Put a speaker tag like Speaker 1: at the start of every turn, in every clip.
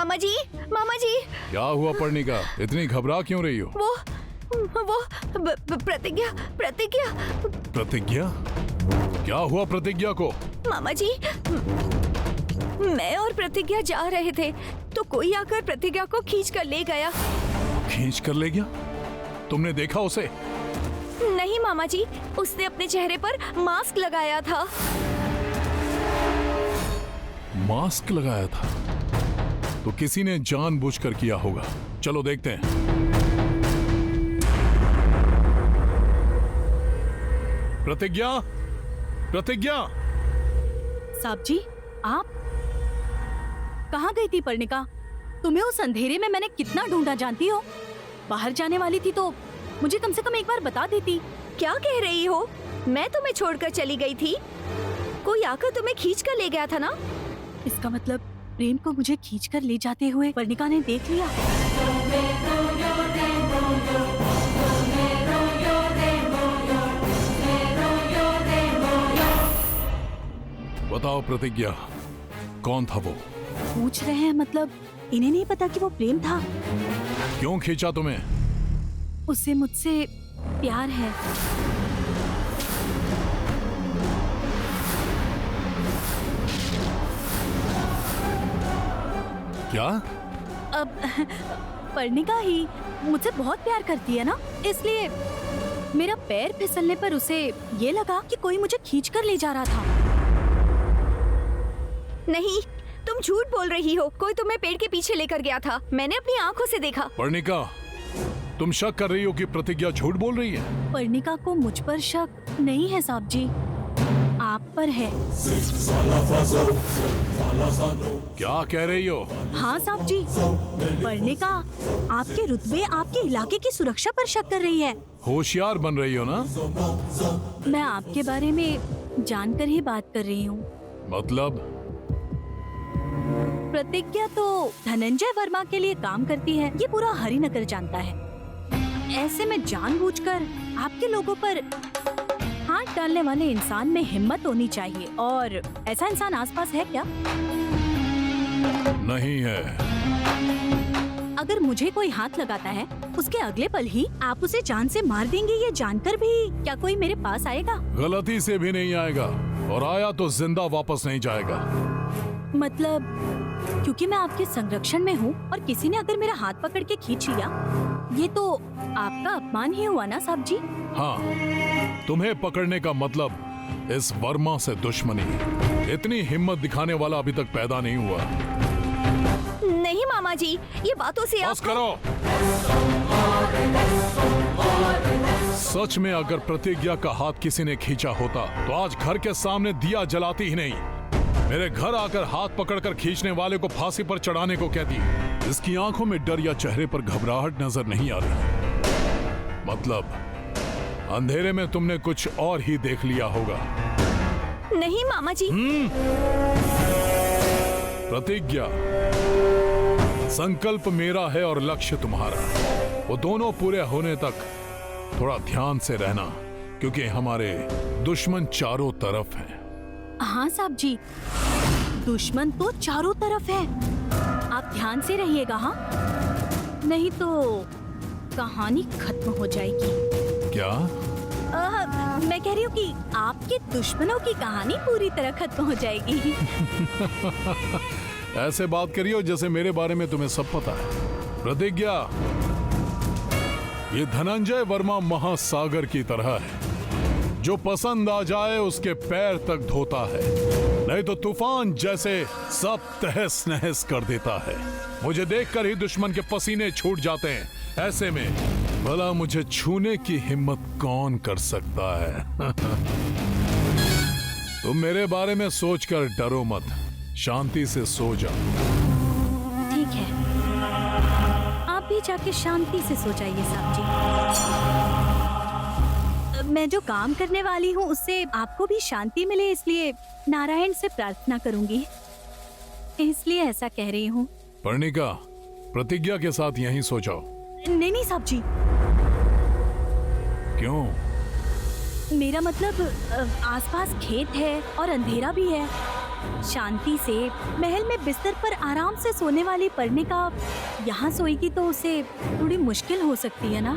Speaker 1: मामा जी, मामा जी।
Speaker 2: क्या हुआ पर्णिका, इतनी घबरा क्यों रही हो?
Speaker 1: वो प्रतिज्ञा प्रतिज्ञा
Speaker 2: प्रतिज्ञा? क्या हुआ प्रतिज्ञा को?
Speaker 1: मामा जी, मैं और प्रतिज्ञा जा रहे थे तो कोई आकर प्रतिज्ञा को खींच कर ले गया।
Speaker 2: खींच कर ले गया? तुमने देखा उसे?
Speaker 1: नहीं मामा जी, उसने अपने चेहरे पर मास्क लगाया था।
Speaker 2: मास्क लगाया था? तो किसी ने जानबूझकर किया होगा। चलो देखते हैं। प्रतिज्ञा, प्रतिज्ञा।
Speaker 3: साहब जी, आप कहाँ गई थी पर्णिका? तुम्हें उस अंधेरे में मैंने कितना ढूंढा जानती हो? बाहर जाने वाली थी तो मुझे कम से कम एक बार बता देती।
Speaker 1: क्या कह रही हो? मैं तुम्हें छोड़कर चली गई थी, कोई आकर तुम्हें खींच कर ले गया था ना?
Speaker 3: इसका मतलब प्रेम को मुझे खींच कर ले जाते हुए पर्णिका ने देख लिया।
Speaker 2: बताओ प्रतिज्ञा, कौन था वो?
Speaker 3: पूछ रहे हैं मतलब इन्हें नहीं पता कि वो प्रेम था?
Speaker 2: क्यों खींचा तुम्हें?
Speaker 3: उससे मुझसे प्यार है।
Speaker 2: क्या?
Speaker 3: अब पर्णिका ही मुझसे बहुत प्यार करती है ना, इसलिए मेरा पैर फिसलने पर उसे ये लगा कि कोई मुझे खींच कर ले जा रहा था।
Speaker 1: नहीं, तुम झूठ बोल रही हो। कोई तुम्हें पेड़ के पीछे लेकर गया था, मैंने अपनी आंखों से देखा।
Speaker 2: पर्णिका, तुम शक कर रही हो कि प्रतिज्ञा झूठ बोल रही है?
Speaker 3: पर्णिका को मुझ पर शक नहीं है साहब जी, आप पर है।
Speaker 2: क्या कह रही हो?
Speaker 3: हाँ साहब जी, पर्णिका आपके रुतबे, आपके इलाके की सुरक्षा पर शक कर रही है।
Speaker 2: होशियार बन रही हो ना?
Speaker 3: मैं आपके बारे में जानकर ही बात कर रही हूँ।
Speaker 2: मतलब?
Speaker 3: प्रतिज्ञा तो धनंजय वर्मा के लिए काम करती है, ये पूरा हरिनगर जानता है। ऐसे में जानबूझकर आपके लोगों पर हाथ डालने वाले इंसान में हिम्मत होनी चाहिए, और ऐसा इंसान आसपास है क्या?
Speaker 2: नहीं है।
Speaker 3: अगर मुझे कोई हाथ लगाता है, उसके अगले पल ही आप उसे जान से मार देंगे, ये जानकर भी क्या कोई मेरे पास आएगा?
Speaker 2: गलती से भी नहीं आएगा, और आया तो जिंदा वापस नहीं जाएगा।
Speaker 3: मतलब क्योंकि मैं आपके संरक्षण में हूँ और किसी ने अगर मेरा हाथ पकड़ के खींच लिया, ये तो आपका अपमान ही हुआ ना साहब जी?
Speaker 2: हाँ, तुम्हें पकड़ने का मतलब इस वर्मा से दुश्मनी। इतनी हिम्मत दिखाने वाला अभी तक पैदा नहीं हुआ।
Speaker 1: नहीं मामा जी, ये बातों से
Speaker 2: बस करो। सच में अगर प्रतिज्ञा का हाथ किसी ने खींचा होता तो आज घर के सामने दिया जलाती ही नहीं, मेरे घर आकर हाथ पकड़कर खींचने वाले को फांसी पर चढ़ाने को कहती। इसकी आंखों में डर या चेहरे पर घबराहट नजर नहीं आ रही। मतलब अंधेरे में तुमने कुछ और ही देख लिया होगा।
Speaker 1: नहीं मामा जी।
Speaker 2: प्रतिज्ञा, संकल्प मेरा है और लक्ष्य तुम्हारा। वो दोनों पूरे होने तक थोड़ा ध्यान से रहना, क्योंकि हमारे दुश्मन चारों तरफ हैं।
Speaker 3: हाँ साहब जी, दुश्मन तो चारों तरफ है, आप ध्यान से रहिएगा। हाँ, नहीं तो कहानी खत्म हो जाएगी।
Speaker 2: क्या?
Speaker 3: मैं कह रही हूँ कि आपके दुश्मनों की कहानी पूरी तरह खत्म हो जाएगी।
Speaker 2: ऐसे बात करियो जैसे मेरे बारे में तुम्हें सब पता है। प्रतिज्ञा, ये धनंजय वर्मा महासागर की तरह है, जो पसंद आ जाए उसके पैर तक धोता है, नहीं तो तूफान जैसे सब तहस नहस कर देता है। मुझे देखकर ही दुश्मन के पसीने छूट जाते हैं। ऐसे में भला मुझे छूने की हिम्मत कौन कर सकता है? तुम मेरे बारे में सोचकर डरो मत, शांति से सो जाओ।
Speaker 3: ठीक है, आप भी जाके शांति से सो जाइए साहब जी। मैं जो काम करने वाली हूँ उससे आपको भी शांति मिले, इसलिए नारायण से प्रार्थना करूंगी, इसलिए ऐसा कह रही हूँ।
Speaker 2: पर्णिका, प्रतिज्ञा के साथ यहीं सो जाओ।
Speaker 3: नहीं नहीं साहब जी।
Speaker 2: क्यों?
Speaker 3: मेरा मतलब आसपास खेत है और अंधेरा भी है, शांति से महल में बिस्तर पर आराम से सोने वाली पर्णिका यहाँ सोएगी तो उसे थोड़ी मुश्किल हो सकती है ना।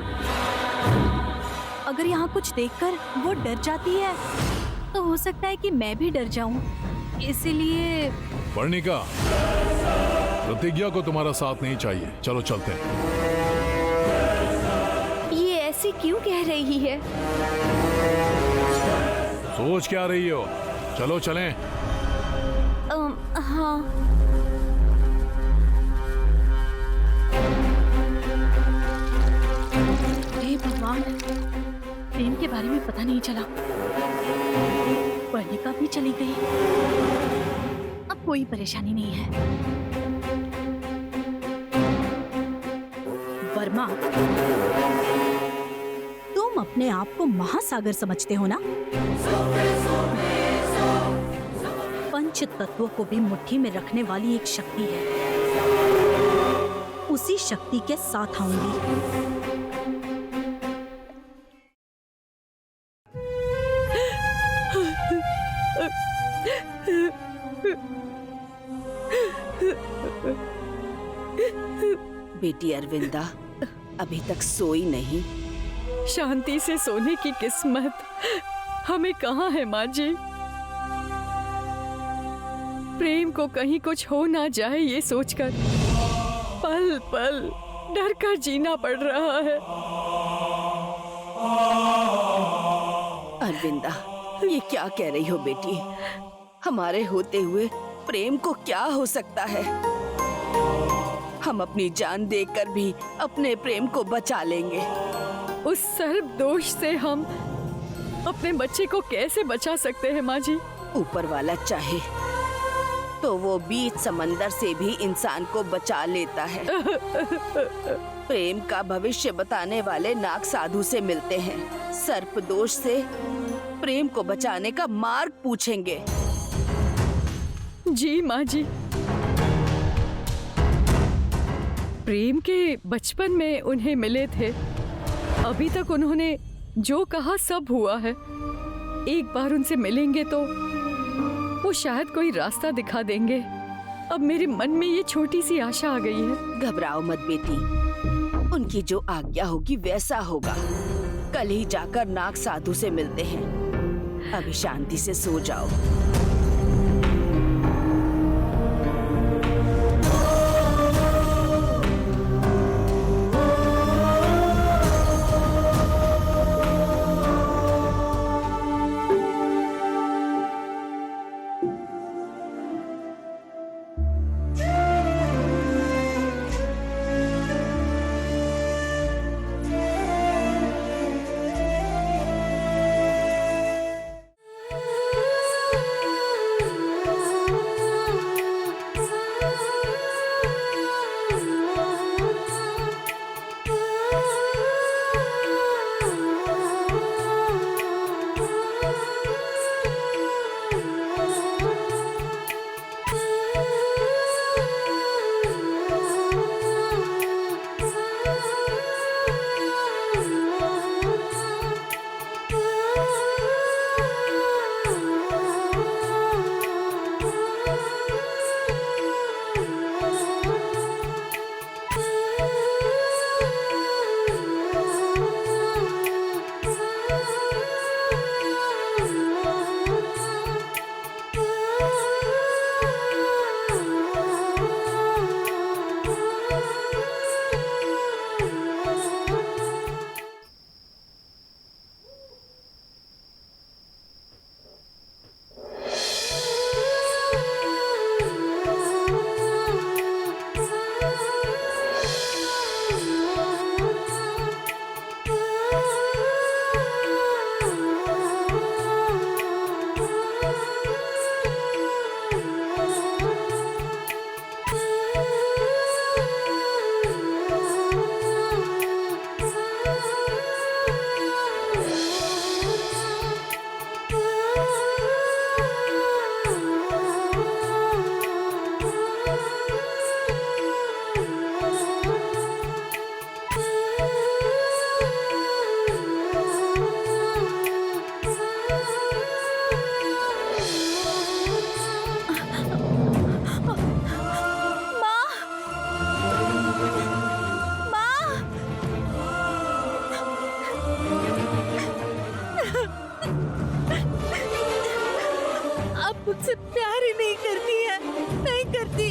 Speaker 3: अगर यहाँ कुछ देखकर वो डर जाती है तो हो सकता है कि मैं भी डर जाऊं। इसलिए
Speaker 2: पर्णिका, प्रतिज्ञा को तुम्हारा साथ नहीं चाहिए। चलो चलते हैं।
Speaker 1: ये ऐसे क्यों कह रही है?
Speaker 2: सोच क्या रही हो? चलो चलें।
Speaker 1: हाँ।
Speaker 3: हे भगवान, प्रेम के बारे में पता नहीं चला। पर्णिका भी चली गई। अब कोई परेशानी नहीं है। वर्मा, तुम अपने आप को महासागर समझते हो ना? पंच तत्वों को भी मुट्ठी में रखने वाली एक शक्ति है। उसी शक्ति के साथ आऊंगी।
Speaker 4: बेटी अरविंदा अभी तक सोई नहीं।
Speaker 5: शांति से सोने की किस्मत हमें कहाँ है माँ जी। प्रेम को कहीं कुछ हो ना जाए ये सोचकर पल पल डर कर जीना पड़ रहा है।
Speaker 4: अरविंदा, ये क्या कह रही हो बेटी? हमारे होते हुए प्रेम को क्या हो सकता है? हम अपनी जान देकर भी अपने प्रेम को बचा लेंगे।
Speaker 5: उस सर्प दोष से हम अपने बच्चे को कैसे बचा सकते हैं माँ जी?
Speaker 4: ऊपर वाला चाहे तो वो बीच समंदर से भी इंसान को बचा लेता है। प्रेम का भविष्य बताने वाले नाग साधु से मिलते हैं। सर्प दोष से प्रेम को बचाने का मार्ग पूछेंगे।
Speaker 5: जी माँ जी। प्रेम के बचपन में उन्हें मिले थे। अभी तक उन्होंने जो कहा सब हुआ है। एक बार उनसे मिलेंगे तो वो शायद कोई रास्ता दिखा देंगे। अब मेरे मन में ये छोटी सी आशा आ गई है।
Speaker 4: घबराओ मत बेटी, उनकी जो आज्ञा होगी वैसा होगा। कल ही जाकर नाग साधु से मिलते हैं। अभी शांति से सो जाओ।
Speaker 3: मुझसे प्यार ही नहीं करती है, नहीं करती।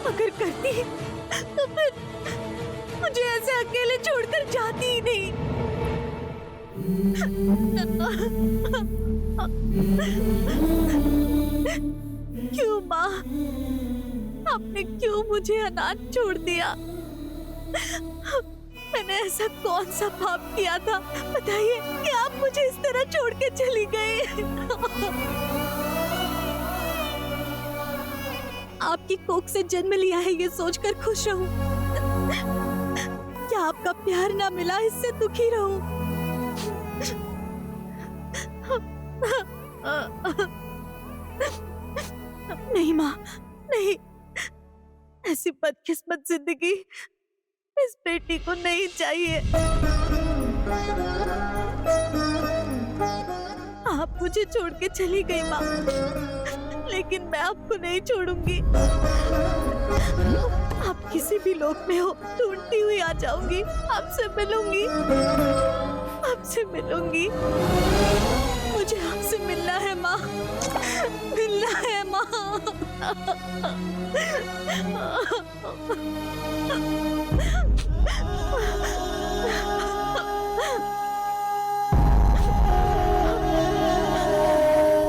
Speaker 3: अगर करती तो फिर मुझे ऐसे अकेले छोड़कर जाती ही नहीं। क्यों माँ, आपने क्यों मुझे अनाथ छोड़ दिया? मैंने ऐसा कौन सा पाप किया था बताइए कि आप मुझे इस तरह छोड़ के चली गई? आपकी कोख से जन्म लिया है ये सोचकर खुश रहूं, क्या आपका प्यार ना मिला इससे दुखी रहूं? नहीं माँ, नहीं, ऐसी बदकिस्मत जिंदगी इस बेटी को नहीं चाहिए। आप मुझे छोड़ के चली गई माँ, लेकिन मैं आपको नहीं छोड़ूंगी। आप किसी भी लोक में हो, ढूंढती हुई आ जाऊंगी, आपसे मिलूंगी, आपसे मिलूंगी। मुझे आपसे मिलना है माँ, मिलना है माँ।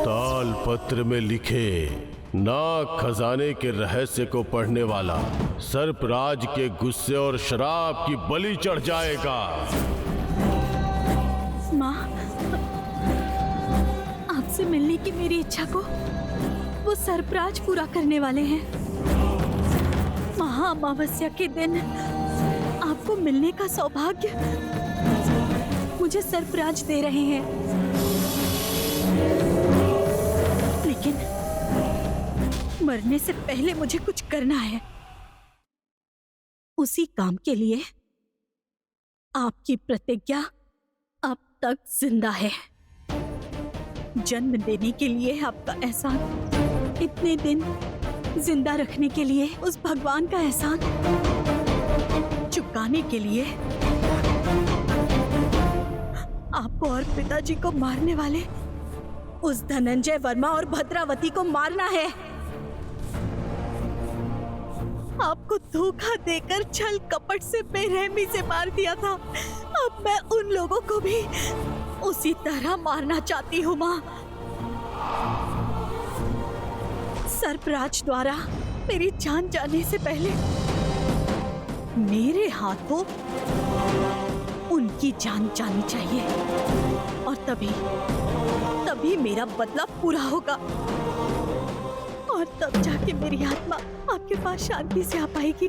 Speaker 6: ताल पत्र में लिखे नाग खजाने के रहस्य को पढ़ने वाला सर्पराज के गुस्से और शराब की बलि चढ़ जाएगा।
Speaker 3: माँ, आपसे मिलने की मेरी इच्छा को वो सर्पराज पूरा करने वाले हैं। महा अमावस्या के दिन आपको मिलने का सौभाग्य मुझे सर्पराज दे रहे हैं, लेकिन मरने से पहले मुझे कुछ करना है। उसी काम के लिए आपकी प्रतिज्ञा अब तक जिंदा है। जन्म देने के लिए आपका एहसान, इतने दिन जिंदा रखने के लिए उस भगवान का एहसान चुकाने के लिए आपको और पिताजी को मारने वाले उस धनंजय वर्मा और भद्रावती को मारना है। आपको धोखा देकर छल कपट से बेरहमी से मार दिया था। अब मैं उन लोगों को भी उसी तरह मारना चाहती हूँ माँ। सर्पराज द्वारा मेरी जान जाने से पहले मेरे हाथों उनकी जान जानी चाहिए, और तभी मेरा बदला पूरा होगा, और तब जाके मेरी आत्मा आपके पास शांति से आ पाएगी।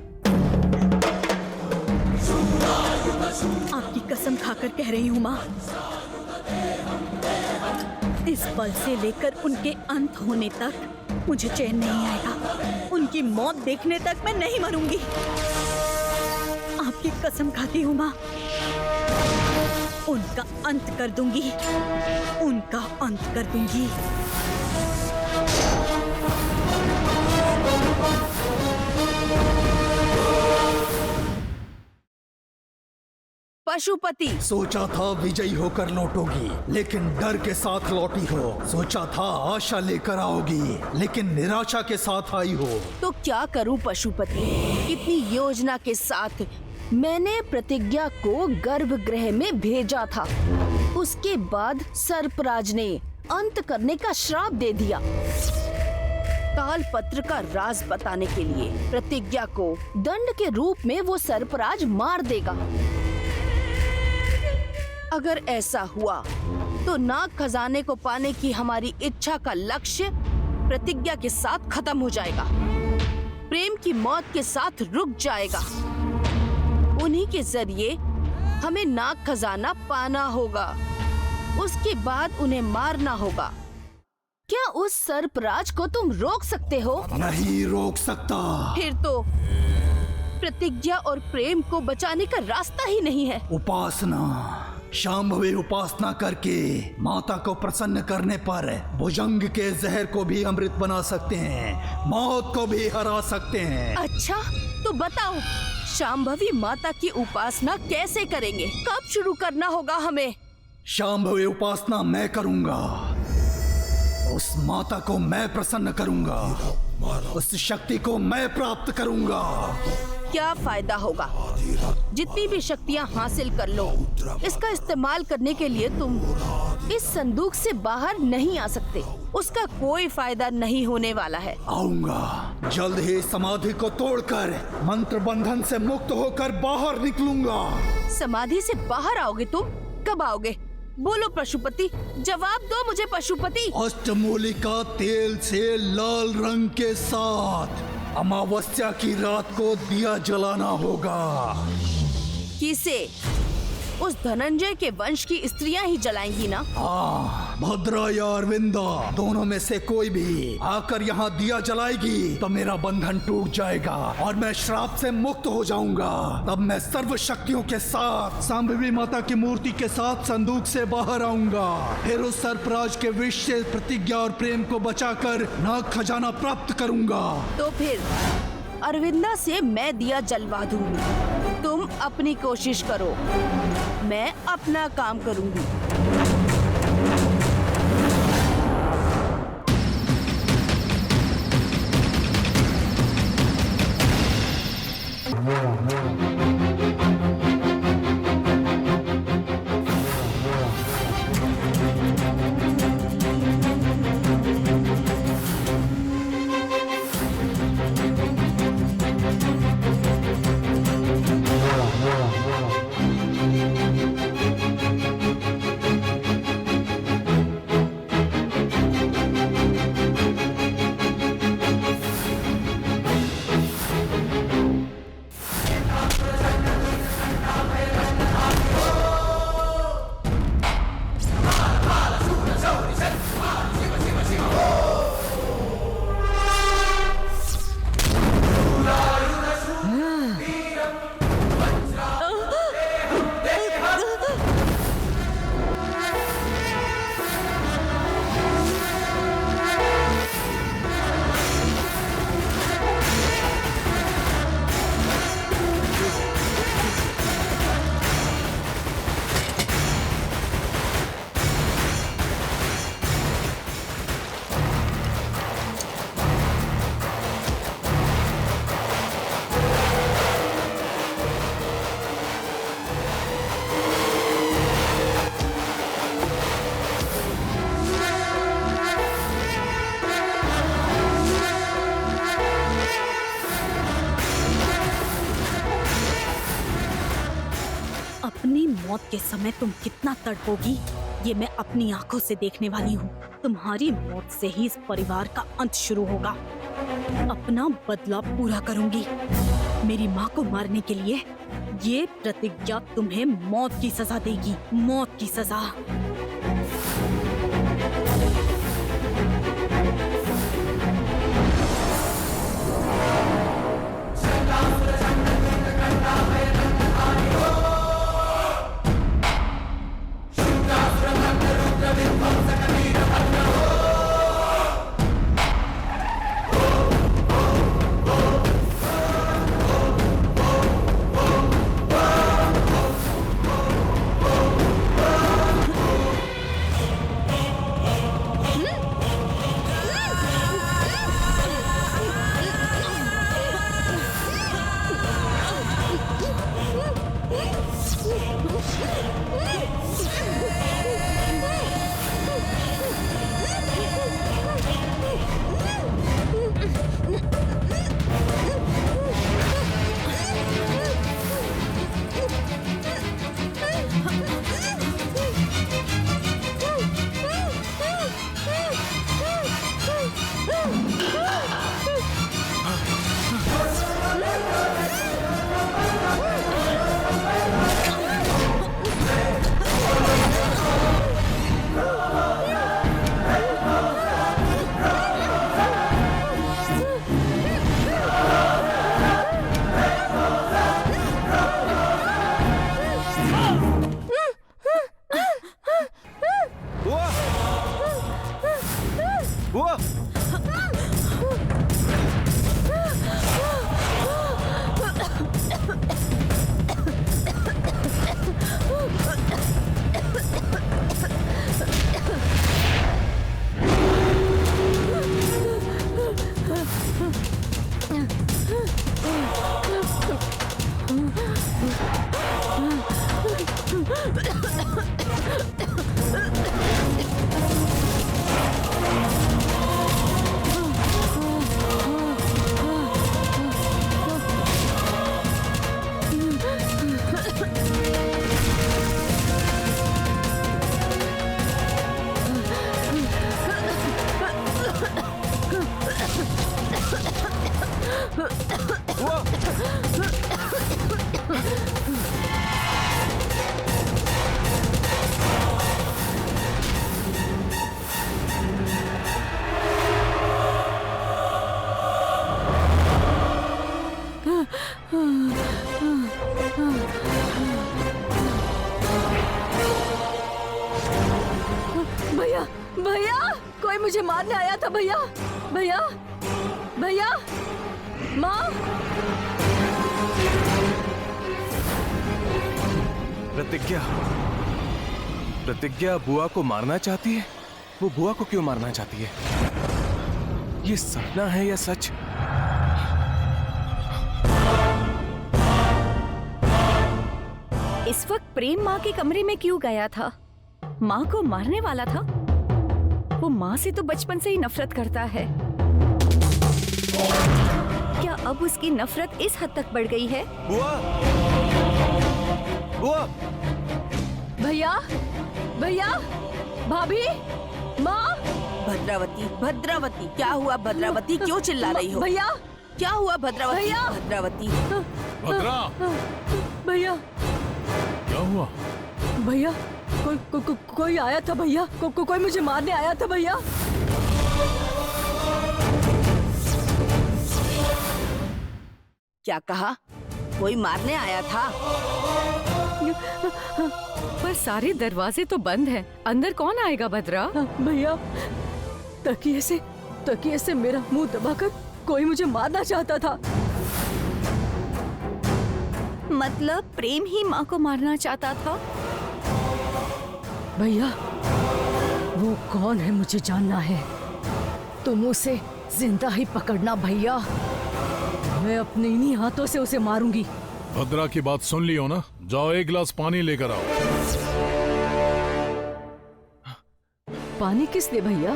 Speaker 3: आपकी कसम खाकर कह रही हूँ माँ, इस पल से लेकर उनके अंत होने तक मुझे चैन नहीं आएगा। उनकी मौत देखने तक मैं नहीं मरूंगी। आपकी कसम खाती हूँ माँ, उनका अंत कर दूंगी, उनका अंत कर दूंगी।
Speaker 4: पशुपति,
Speaker 7: सोचा था विजयी होकर लौटोगी, लेकिन डर के साथ लौटी हो। सोचा था आशा लेकर आओगी, लेकिन निराशा के साथ आई हो।
Speaker 4: तो क्या करूं पशुपति? इतनी योजना के साथ मैंने प्रतिज्ञा को गर्भगृह में भेजा था। उसके बाद सर्पराज ने अंत करने का श्राप दे दिया। तालपत्र का राज बताने के लिए प्रतिज्ञा को दंड के रूप में वो सर्पराज मार देगा। अगर ऐसा हुआ तो नाग खजाने को पाने की हमारी इच्छा का लक्ष्य प्रतिज्ञा के साथ खत्म हो जाएगा, प्रेम की मौत के साथ रुक जाएगा। उन्हीं के जरिए हमें नाग खजाना पाना होगा, उसके बाद उन्हें मारना होगा। क्या उस सर्पराज को तुम रोक सकते हो?
Speaker 7: नहीं रोक सकता।
Speaker 4: फिर तो प्रतिज्ञा और प्रेम को बचाने का रास्ता ही नहीं है।
Speaker 7: उपासना, शांभवी उपासना करके माता को प्रसन्न करने पर भुजंग के जहर को भी अमृत बना सकते हैं, मौत को भी हरा सकते हैं।
Speaker 4: अच्छा, तो बताओ शांभवी माता की उपासना कैसे करेंगे? कब शुरू करना होगा हमें?
Speaker 7: शांभवी उपासना मैं करूंगा, उस माता को मैं प्रसन्न करूंगा, उस शक्ति को मैं प्राप्त करूंगा।
Speaker 4: क्या फायदा होगा? जितनी भी शक्तियाँ हासिल कर लो, इसका इस्तेमाल करने के लिए तुम इस संदूक से बाहर नहीं आ सकते। उसका कोई फायदा नहीं होने वाला है।
Speaker 7: आऊंगा, जल्द ही समाधि को तोड़कर मंत्र बंधन से मुक्त होकर बाहर निकलूंगा।
Speaker 4: समाधि से बाहर आओगे तुम? कब आओगे? बोलो पशुपति, जवाब दो मुझे पशुपति।
Speaker 7: अष्टमूलिका तेल से लाल रंग के साथ अमावस्या की रात को दिया जलाना होगा।
Speaker 4: किसे? उस धनंजय के वंश की स्त्रियां ही जलाएंगी ना?
Speaker 7: भद्रा या अरविंदा, दोनों में से कोई भी आकर यहाँ दिया जलाएगी तो मेरा बंधन टूट जाएगा और मैं श्राप से मुक्त हो जाऊंगा। तब मैं सर्व शक्तियों के साथ सांभवी माता की मूर्ति के साथ संदूक से बाहर आऊंगा। फिर उस सर्पराज के विष से प्रतिज्ञा और प्रेम को बचाकर नाग खजाना प्राप्त करूंगा।
Speaker 4: तो फिर अरविंदा से मैं दिया जलवा दूंगी। तुम अपनी कोशिश करो, मैं अपना काम करूंगी।
Speaker 3: अपनी मौत के समय तुम कितना तड़पोगी ये मैं अपनी आंखों से देखने वाली हूँ। तुम्हारी मौत से ही इस परिवार का अंत शुरू होगा। अपना बदला पूरा करूंगी। मेरी माँ को मारने के लिए ये प्रतिज्ञा तुम्हें मौत की सजा देगी, मौत की सजा।
Speaker 5: भैया भैया, कोई मुझे मारने आया था भैया। भैया भैया, माँ।
Speaker 8: प्रतिज्ञा, प्रतिज्ञा बुआ को मारना चाहती है। वो बुआ को क्यों मारना चाहती है? ये सपना है या सच?
Speaker 1: इस वक्त प्रेम माँ के कमरे में क्यों गया था? माँ को मारने वाला था? वो माँ से तो बचपन से ही नफरत करता है। क्या अब उसकी नफरत इस हद तक बढ़ गई है?
Speaker 8: बुआ, बुआ,
Speaker 5: भैया भैया, भाभी, माँ।
Speaker 4: भद्रावती, भद्रावती, क्या हुआ भद्रावती? क्यों चिल्ला रही हो?
Speaker 5: भैया,
Speaker 4: क्या हुआ भद्रावती?
Speaker 5: भैया!
Speaker 4: भद्रावती,
Speaker 2: भद्रा,
Speaker 5: भैया
Speaker 2: क्या हुआ?
Speaker 5: भैया, कोई आया था भैया। कोई मुझे मारने आया था भैया।
Speaker 4: क्या कहा? कोई मारने आया था?
Speaker 5: पर सारे दरवाजे तो बंद हैं। अंदर कौन आएगा भद्रा? भैया, तकिए से मेरा मुंह दबाकर कोई मुझे मारना चाहता था।
Speaker 1: मतलब प्रेम ही माँ को मारना चाहता था?
Speaker 5: भैया, वो कौन है मुझे जानना है। तुम उसे जिंदा ही पकड़ना भैया। मैं अपने इन्हीं हाथों से उसे मारूंगी।
Speaker 2: भद्रा की बात सुन लियो ना? जाओ एक गिलास पानी लेकर आओ।
Speaker 5: पानी किस लिए भैया?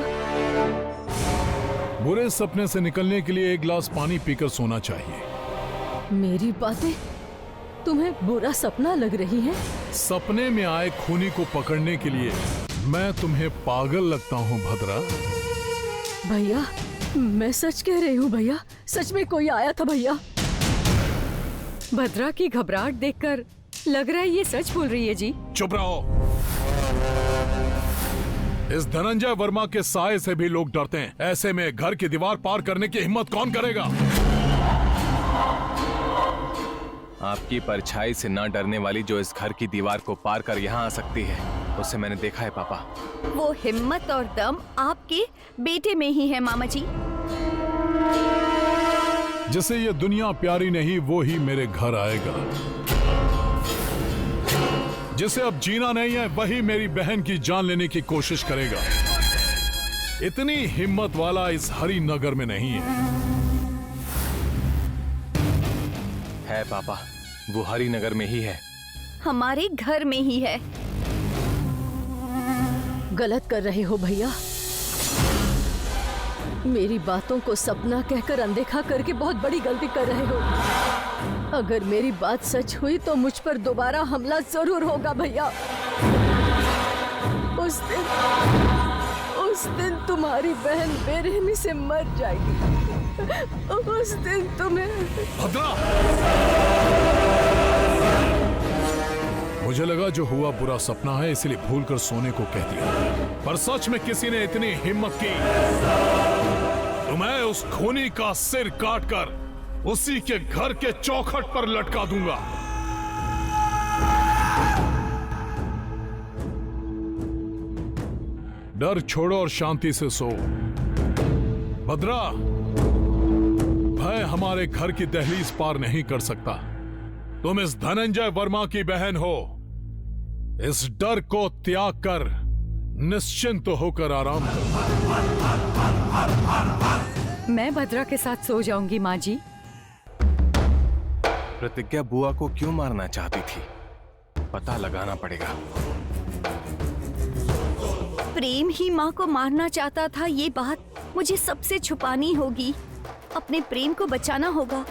Speaker 2: बुरे सपने से निकलने के लिए एक गिलास पानी पीकर सोना चाहिए।
Speaker 5: मेरी बातें तुम्हें बुरा सपना लग रही है?
Speaker 2: सपने में आए खूनी को पकड़ने के लिए मैं तुम्हें पागल लगता हूँ भद्रा?
Speaker 5: भैया, मैं सच कह रही हूँ भैया। सच में कोई आया था भैया। भद्रा की घबराहट देखकर लग रहा है ये सच बोल रही है जी।
Speaker 2: चुप रहो। इस धनंजय वर्मा के साये से भी लोग डरते हैं। ऐसे में घर की दीवार पार करने की हिम्मत कौन करेगा?
Speaker 8: आपकी परछाई से ना डरने वाली जो इस घर की दीवार को पार कर यहाँ आ सकती है, उसे मैंने देखा है पापा।
Speaker 1: वो हिम्मत और दम आपके बेटे में ही है मामा जी।
Speaker 2: जिसे ये दुनिया प्यारी नहीं वो ही मेरे घर आएगा। जिसे अब जीना नहीं है वही मेरी बहन की जान लेने की कोशिश करेगा। इतनी हिम्मत वाला इस हरी नगर में नहीं
Speaker 8: है पापा, वो हरी नगर में ही है।
Speaker 1: हमारे घर में ही है।
Speaker 5: गलत कर रहे हो भैया। मेरी बातों को सपना कहकर अनदेखा करके बहुत बड़ी गलती कर रहे हो। अगर मेरी बात सच हुई तो मुझ पर दोबारा हमला जरूर होगा भैया। उस दिन तुम्हारी बहन बेरहमी से मर जाएगी। उस दिन तुम्हें।
Speaker 2: भद्रा! मुझे लगा जो हुआ बुरा सपना है इसलिए भूलकर सोने को कह दिया, पर सच में किसी ने इतनी हिम्मत की तो मैं उस खूनी का सिर काटकर उसी के घर के चौखट पर लटका दूंगा। डर छोड़ो और शांति से सो। भद्रा, भय हमारे घर की दहलीज पार नहीं कर सकता। तुम इस धनंजय वर्मा की बहन हो। इस डर को त्याग कर निश्चिंत होकर आराम करो।
Speaker 5: मैं भद्रा के साथ सो जाऊंगी माँ जी।
Speaker 8: प्रतिज्ञा बुआ को क्यों मारना चाहती थी? पता लगाना पड़ेगा।
Speaker 1: प्रेम ही माँ को मारना चाहता था, ये बात मुझे सबसे छुपानी होगी। अपने प्रेम को बचाना होगा।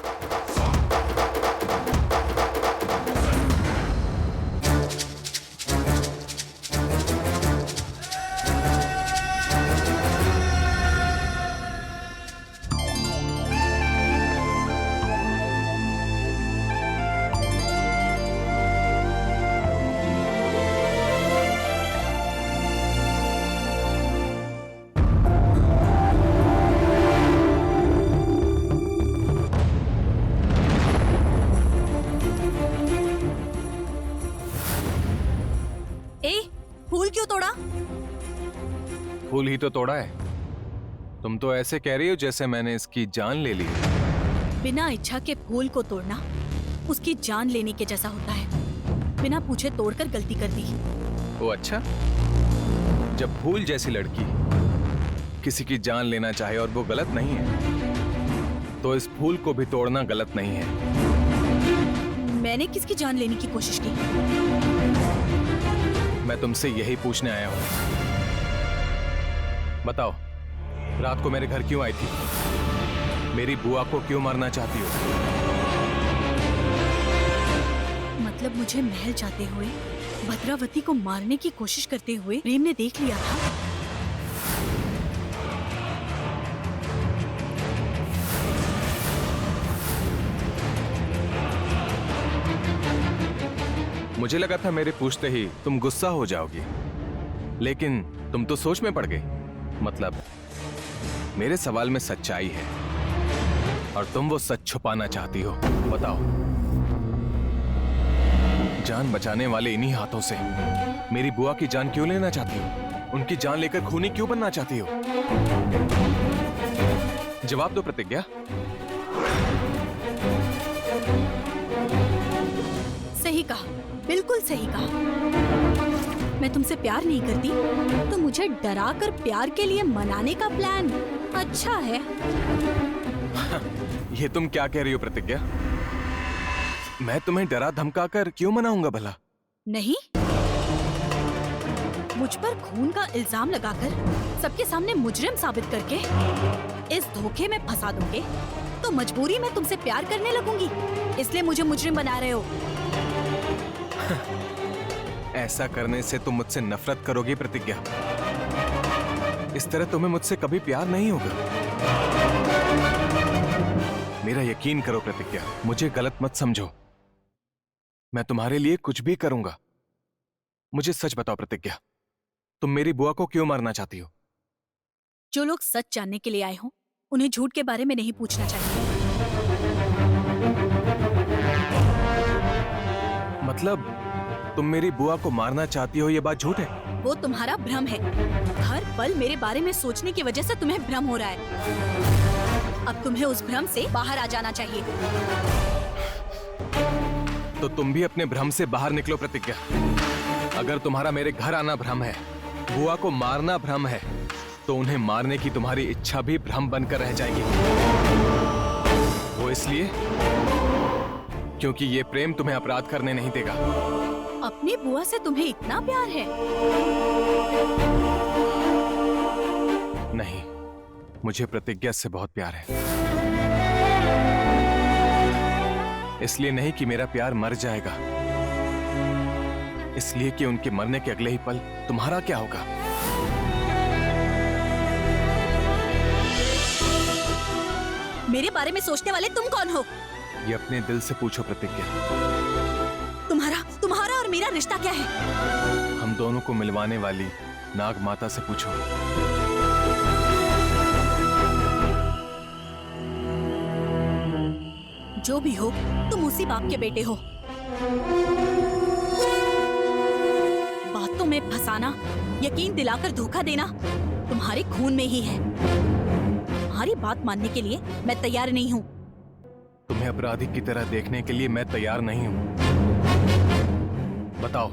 Speaker 3: फूल क्यों तोड़ा?
Speaker 8: फूल ही तो तोड़ा है। तुम तो ऐसे कह रही हो जैसे मैंने इसकी जान ले ली।
Speaker 3: बिना इच्छा के फूल को तोड़ना उसकी जान लेने के जैसा होता है। बिना पूछे तोड़कर गलती कर दी।
Speaker 8: ओ अच्छा, जब फूल जैसी लड़की किसी की जान लेना चाहे और वो गलत नहीं है, तो इस फूल को भी तोड़ना गलत नहीं है।
Speaker 3: मैंने किसकी जान लेने की कोशिश की?
Speaker 8: मैं तुमसे यही पूछने आया हूँ। बताओ, रात को मेरे घर क्यों आई थी? मेरी बुआ को क्यों मारना चाहती हो?
Speaker 3: मतलब मुझे महल जाते हुए भद्रावती को मारने की कोशिश करते हुए प्रेम ने देख लिया था।
Speaker 8: मुझे लगा था मेरे पूछते ही तुम गुस्सा हो जाओगी, लेकिन तुम तो सोच में पड़ गई। मतलब मेरे सवाल में सच्चाई है और तुम वो सच छुपाना चाहती हो। बताओ, जान बचाने वाले इन्हीं हाथों से मेरी बुआ की जान क्यों लेना चाहती हो? उनकी जान लेकर खूनी क्यों बनना चाहती हो? जवाब दो प्रतिज्ञा।
Speaker 3: सही कहा, बिल्कुल सही कहा। मैं तुमसे प्यार नहीं करती तो मुझे डरा कर प्यार के लिए मनाने का प्लान अच्छा है।
Speaker 8: ये तुम क्या कह रही हो प्रतिज्ञा? मैं तुम्हें डरा धमका कर क्यों मनाऊंगा भला?
Speaker 3: नहीं, मुझ पर खून का इल्जाम लगाकर सबके सामने मुजरिम साबित करके इस धोखे में फंसा दोगे तो मजबूरी में तुमसे प्यार करने लगूंगी। इसलिए मुझे मुजरिम बना रहे हो।
Speaker 8: ऐसा करने से तुम मुझसे नफरत करोगी प्रतिज्ञा। इस तरह तुम्हें मुझसे कभी प्यार नहीं होगा। मेरा यकीन करो प्रतिज्ञा, मुझे गलत मत समझो। मैं तुम्हारे लिए कुछ भी करूंगा। मुझे सच बताओ प्रतिज्ञा, तुम मेरी बुआ को क्यों मारना चाहती हो?
Speaker 3: जो लोग सच जानने के लिए आए हों, उन्हें झूठ के बारे में नहीं पूछना चाहिए।
Speaker 8: मतलब तुम मेरी बुआ को मारना चाहती हो, ये बात झूठ है?
Speaker 3: वो तुम्हारा भ्रम है। हर पल मेरे बारे में सोचने की वजह से तुम्हें भ्रम हो रहा है। अब तुम्हें उस भ्रम से बाहर आ जाना चाहिए।
Speaker 8: तो तुम भी अपने भ्रम से बाहर निकलो प्रतिज्ञा। अगर तुम्हारा मेरे घर आना भ्रम है, बुआ को मारना भ्रम है, तो उन्हें मारने की तुम्हारी इच्छा भी भ्रम बनकर रह जाएगी। वो इसलिए क्योंकि ये प्रेम तुम्हें अपराध करने नहीं देगा।
Speaker 3: अपनी बुआ से तुम्हें इतना प्यार है?
Speaker 8: नहीं, मुझे प्रतिज्ञा से बहुत प्यार है। इसलिए नहीं कि मेरा प्यार मर जाएगा, इसलिए कि उनके मरने के अगले ही पल तुम्हारा क्या होगा।
Speaker 3: मेरे बारे में सोचने वाले तुम कौन हो?
Speaker 8: ये अपने दिल से पूछो प्रतिज्ञा।
Speaker 3: तुम्हारा और मेरा रिश्ता क्या है?
Speaker 8: हम दोनों को मिलवाने वाली नाग माता से पूछो।
Speaker 3: जो भी हो, तुम उसी बाप के बेटे हो। बातों में फंसाना, यकीन दिलाकर धोखा देना तुम्हारे खून में ही है। तुम्हारी बात मानने के लिए मैं तैयार नहीं हूँ।
Speaker 8: तुम्हें अपराधी की तरह देखने के लिए मैं तैयार नहीं हूँ। बताओ,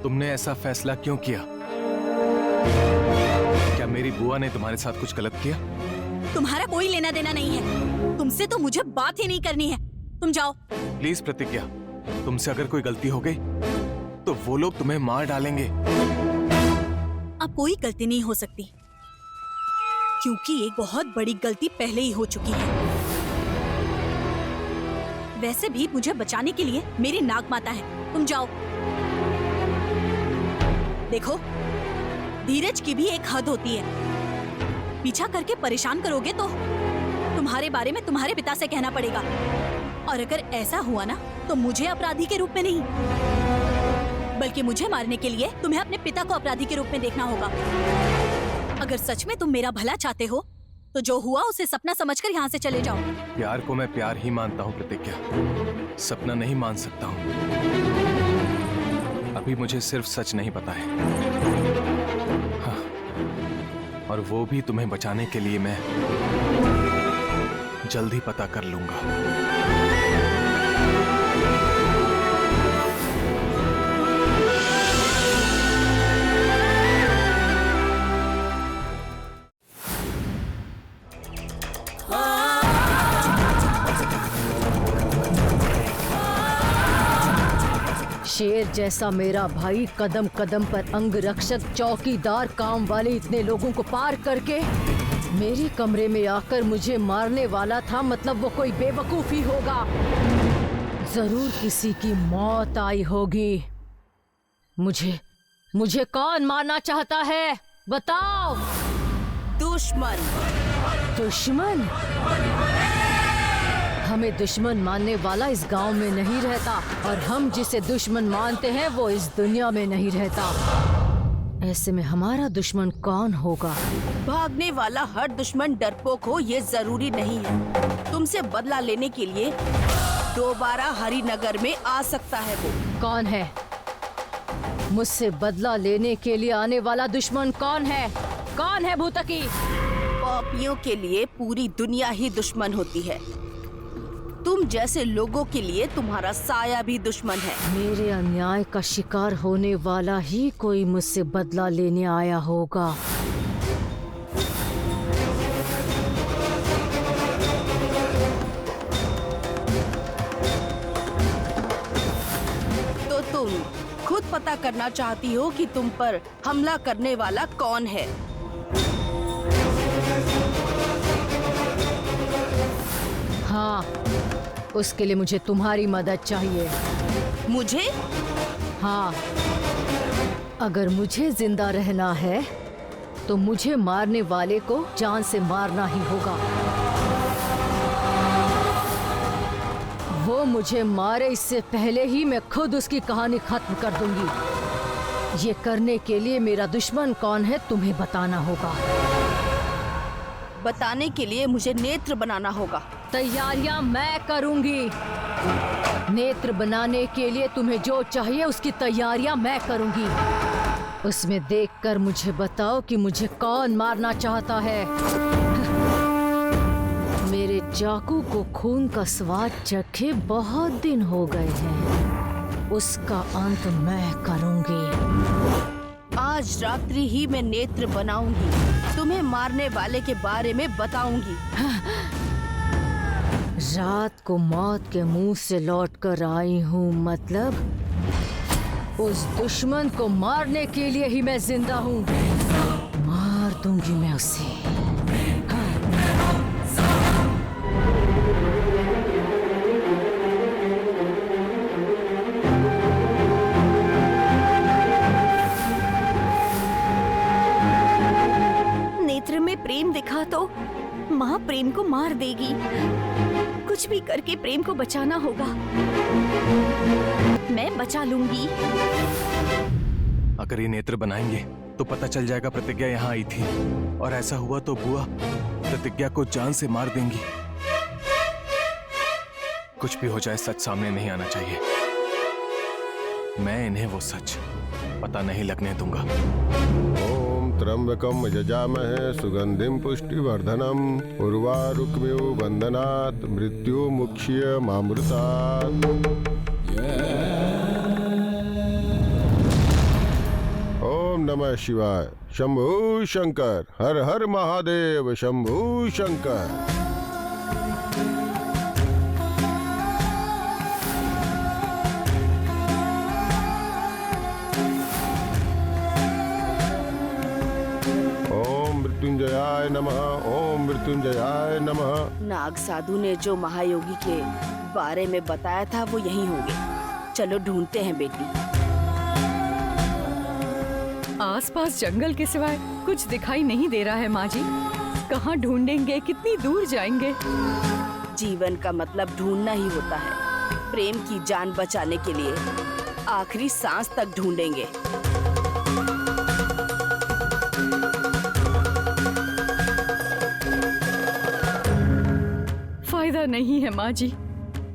Speaker 8: तुमने ऐसा फैसला क्यों किया? क्या मेरी बुआ ने तुम्हारे साथ कुछ गलत किया?
Speaker 3: तुम्हारा कोई लेना देना नहीं है। तुमसे तो मुझे बात ही नहीं करनी है। तुम जाओ।
Speaker 8: प्लीज प्रतिज्ञा, तुमसे अगर कोई गलती हो गई तो वो लोग तुम्हें मार डालेंगे।
Speaker 3: अब कोई गलती नहीं हो सकती, क्योंकि एक बहुत बड़ी गलती पहले ही हो चुकी है। वैसे भी मुझे बचाने के लिए मेरी नाग माता है। तुम जाओ। देखो, धीरज की भी एक हद होती है। पीछा करके परेशान करोगे तो तुम्हारे बारे में तुम्हारे पिता से कहना पड़ेगा, और अगर ऐसा हुआ ना तो मुझे अपराधी के रूप में नहीं, बल्कि मुझे मारने के लिए तुम्हें अपने पिता को अपराधी के रूप में देखना होगा। अगर सच में तुम मेरा भला चाहते हो तो जो हुआ उसे सपना समझकर यहाँ से चले जाओ।
Speaker 8: प्यार को मैं प्यार ही मानता हूँ प्रतिज्ञा, सपना नहीं मान सकता हूँ। अभी मुझे सिर्फ सच नहीं पता है, हाँ, और वो भी तुम्हें बचाने के लिए मैं जल्द ही पता कर लूंगा।
Speaker 9: शेर जैसा मेरा भाई कदम कदम पर अंगरक्षक, चौकीदार, काम वाले इतने लोगों को पार करके मेरे कमरे में आकर मुझे मारने वाला था, मतलब वो कोई बेवकूफी होगा। जरूर किसी की मौत आई होगी। मुझे कौन मारना चाहता है, बताओ। दुश्मन? हमें दुश्मन मानने वाला इस गांव में नहीं रहता, और हम जिसे दुश्मन मानते हैं वो इस दुनिया में नहीं रहता। ऐसे में हमारा दुश्मन कौन होगा?
Speaker 4: भागने वाला हर दुश्मन डरपोक हो ये जरूरी नहीं है। तुमसे बदला लेने के लिए दोबारा हरिनगर में आ सकता है। वो
Speaker 9: कौन है? मुझसे बदला लेने के लिए आने वाला दुश्मन कौन है? कौन है भूतकी?
Speaker 4: पापियों के लिए पूरी दुनिया ही दुश्मन होती है। तुम जैसे लोगों के लिए तुम्हारा साया भी दुश्मन है।
Speaker 9: मेरे अन्याय का शिकार होने वाला ही कोई मुझसे बदला लेने आया होगा।
Speaker 4: तो तुम खुद पता करना चाहती हो कि तुम पर हमला करने वाला कौन है?
Speaker 9: हाँ, उसके लिए मुझे तुम्हारी मदद चाहिए।
Speaker 4: मुझे?
Speaker 9: हाँ, अगर मुझे जिंदा रहना है तो मुझे मारने वाले को जान से मारना ही होगा। वो मुझे मारे इससे पहले ही मैं खुद उसकी कहानी खत्म कर दूंगी। ये करने के लिए मेरा दुश्मन कौन है तुम्हें बताना होगा।
Speaker 4: बताने के लिए मुझे नेत्र बनाना होगा।
Speaker 9: तैयारियां मैं करूंगी। नेत्र बनाने के लिए तुम्हें जो चाहिए उसकी तैयारियां मैं करूंगी। उसमें देखकर मुझे बताओ कि मुझे कौन मारना चाहता है। मेरे चाकू को खून का स्वाद चखे बहुत दिन हो गए हैं। उसका अंत मैं करूंगी।
Speaker 4: आज रात्रि ही मैं नेत्र बनाऊंगी। तुम्हें मारने वाले के बारे में बताऊंगी।
Speaker 9: रात को मौत के मुंह से लौट कर आई हूँ, मतलब उस दुश्मन को मारने के लिए ही मैं जिंदा हूँ। मार दूंगी मैं उसे।
Speaker 1: नेत्र में प्रेम दिखा तो माँ प्रेम को मार देगी। कुछ भी करके प्रेम को बचाना होगा। मैं बचा लूंगी।
Speaker 8: अगर ये नेत्र बनाएंगे तो पता चल जाएगा प्रतिज्ञा यहाँ आई थी, और ऐसा हुआ तो बुआ प्रतिज्ञा को जान से मार देंगी। कुछ भी हो जाए सच सामने नहीं आना चाहिए। मैं इन्हें वो सच पता नहीं लगने दूंगा।
Speaker 6: ओम त्र्यंबकम यजामहे सुगंधिम पुष्टिवर्धनम उर्वारुकमिव बंधनात् मृत्यु मुक्षीय मामृतात्। ओम नमः शिवाय। शंभू शंकर, हर हर महादेव। शंभू शंकर। नमः, ओम मृत्युंजयाय नमः।
Speaker 4: नाग साधु ने जो महायोगी के बारे में बताया था वो यही होंगे। चलो ढूंढते हैं बेटी।
Speaker 5: आसपास जंगल के सिवाय कुछ दिखाई नहीं दे रहा है माँ जी। कहाँ ढूंढेंगे, कितनी दूर जाएंगे?
Speaker 4: जीवन का मतलब ढूंढना ही होता है। प्रेम की जान बचाने के लिए आखिरी सांस तक ढूंढेंगे।
Speaker 5: फायदा नहीं है माँ जी,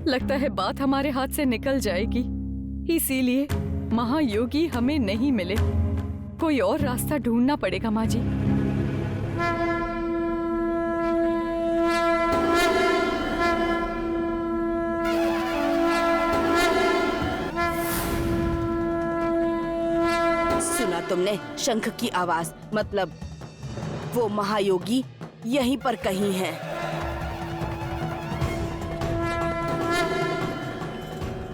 Speaker 5: लगता है बात हमारे हाथ से निकल जाएगी। इसीलिए महायोगी हमें नहीं मिले, कोई और रास्ता ढूंढना पड़ेगा माँ जी।
Speaker 4: सुना तुमने शंख की आवाज? मतलब वो महायोगी यहीं पर कहीं है।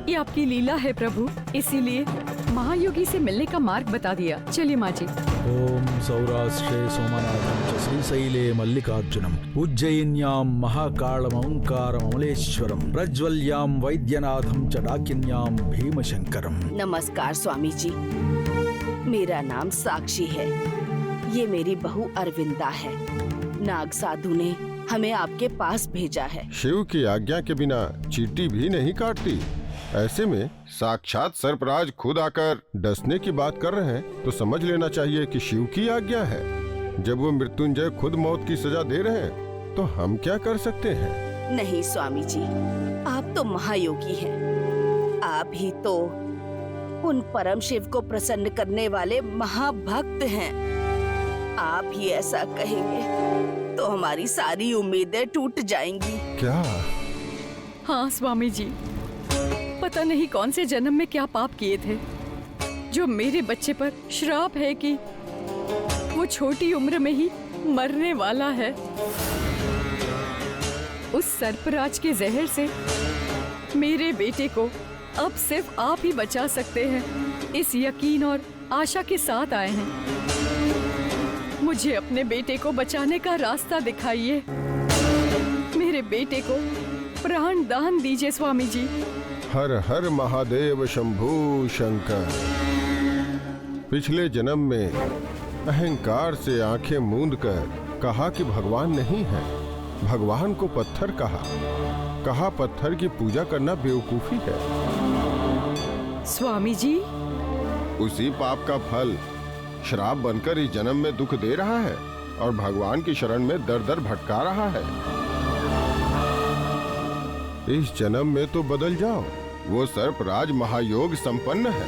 Speaker 5: ये आपकी लीला है प्रभु, इसीलिए महायोगी से मिलने का मार्ग बता दिया। चलिए माँ जी।
Speaker 10: ओम सौराष्ट्रे सोमनाथं च श्रीशैले मल्लिकार्जुनम उज्जयिन्यां महाकालम ओंकारम अमलेश्वरम प्रज्वल्यां वैद्यनाथं च डाकिन्यां भीमशंकरम।
Speaker 4: नमस्कार स्वामी जी, मेरा नाम साक्षी है। ये मेरी बहू अरविंदा है। नाग साधु ने हमें आपके पास भेजा है।
Speaker 6: शिव की आज्ञा के बिना चींटी भी नहीं काटती। ऐसे में साक्षात सर्पराज खुद आकर डसने की बात कर रहे हैं तो समझ लेना चाहिए कि शिव की आज्ञा है। जब वो मृत्युंजय खुद मौत की सजा दे रहे हैं तो हम क्या कर सकते हैं?
Speaker 4: नहीं स्वामी जी, आप तो महायोगी हैं। आप ही तो उन परम शिव को प्रसन्न करने वाले महाभक्त हैं। आप ही ऐसा कहेंगे तो हमारी सारी उम्मीदें टूट जाएंगी।
Speaker 6: क्या?
Speaker 5: हाँ स्वामी जी, पता नहीं कौन से जन्म में क्या पाप किए थे जो मेरे बच्चे पर श्राप है कि वो छोटी उम्र में ही मरने वाला है। उस सर्पराज के जहर से मेरे बेटे को अब सिर्फ आप ही बचा सकते हैं। इस यकीन और आशा के साथ आए हैं। मुझे अपने बेटे को बचाने का रास्ता दिखाइए। मेरे बेटे को प्राण दान दीजिए स्वामी जी।
Speaker 6: हर हर महादेव शंभू शंकर। पिछले जन्म में अहंकार से आंखें मूंद कर कहा कि भगवान नहीं है। भगवान को पत्थर कहा पत्थर की पूजा करना बेवकूफी है।
Speaker 5: स्वामी जी,
Speaker 6: उसी पाप का फल श्राप बनकर इस जन्म में दुख दे रहा है और भगवान की शरण में दर दर भटका रहा है। इस जन्म में तो बदल जाओ। वो सर्पराज महायोग संपन्न है,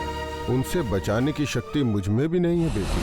Speaker 6: उनसे बचाने की शक्ति मुझ में भी नहीं है बेटी।